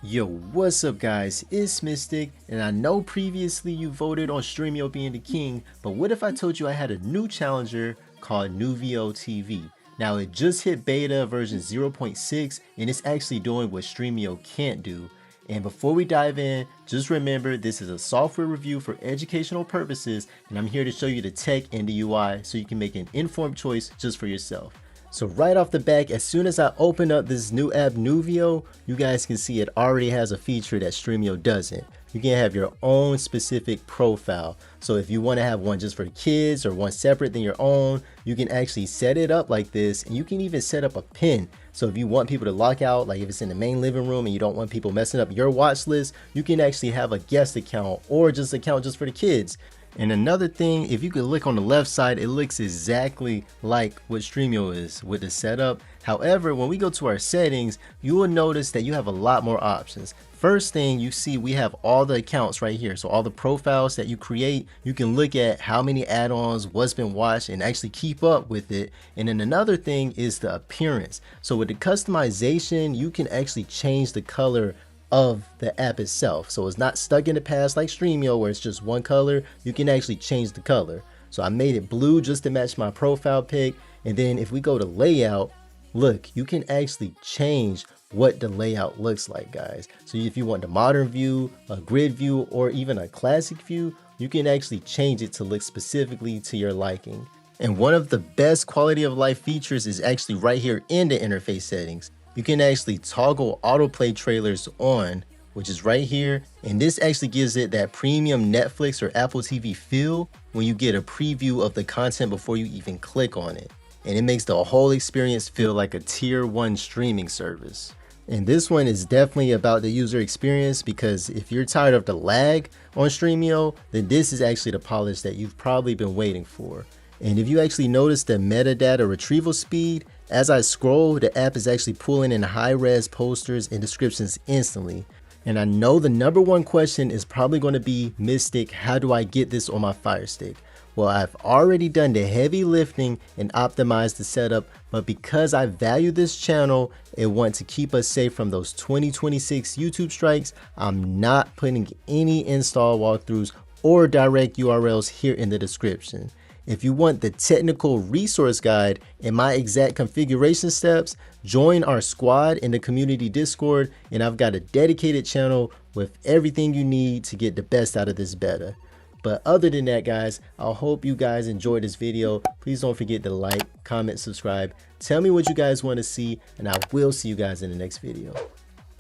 Yo, what's up guys, it's Mystic, and I know previously you voted on Stremio being the king, but what if I told you I had a new challenger called Nuvio TV? Now it just hit beta version 0.6 and it's actually doing what Stremio can't do. And before we dive in, just remember this is a software review for educational purposes, and I'm here to show you the tech and the UI so you can make an informed choice just for yourself. So right off the back, as soon as I open up this new app Nuvio, you guys can see it already has a feature that Stremio doesn't. You can have your own specific profile. So if you want to have one just for kids or one separate than your own, you can actually set it up like this, and you can even set up a pin. So if you want people to lock out, like if it's in the main living room and you don't want people messing up your watch list, you can actually have a guest account or just account just for the kids. And another thing, if you could look on the left side, it looks exactly like what Stremio is with the setup. However, when we go to our settings, you will notice that you have a lot more options. First thing you see, we have all the accounts right here. So all the profiles that you create, you can look at how many add-ons, what's been watched, and actually keep up with it. And then another thing is the appearance. So with the customization, you can actually change the color of the app itself. So it's not stuck in the past like Stremio where it's just one color. You can actually change the color. So I made it blue just to match my profile pic. And then if we go to layout, look, you can actually change what the layout looks like, guys. So if you want the modern view, a grid view, or even a classic view, you can actually change it to look specifically to your liking. And one of the best quality of life features is actually right here in the interface settings. You can actually toggle autoplay trailers on, which is right here. And this actually gives it that premium Netflix or Apple TV feel when you get a preview of the content before you even click on it. And it makes the whole experience feel like a tier 1 streaming service. And this one is definitely about the user experience, because if you're tired of the lag on Stremio, then this is actually the polish that you've probably been waiting for. And if you actually notice the metadata retrieval speed, as I scroll, the app is actually pulling in high-res posters and descriptions instantly. And I know the number one question is probably going to be, Mystic, how do I get this on my Firestick? Well, I've already done the heavy lifting and optimized the setup, but because I value this channel and want to keep us safe from those 2026 YouTube strikes, I'm not putting any install walkthroughs or direct URLs here in the description. If you want the technical resource guide and my exact configuration steps, join our squad in the community Discord, and I've got a dedicated channel with everything you need to get the best out of this beta. But other than that, guys, I hope you guys enjoyed this video. Please don't forget to like, comment, subscribe. Tell me what you guys want to see, and I will see you guys in the next video.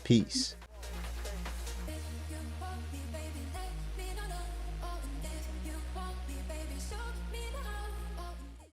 Peace.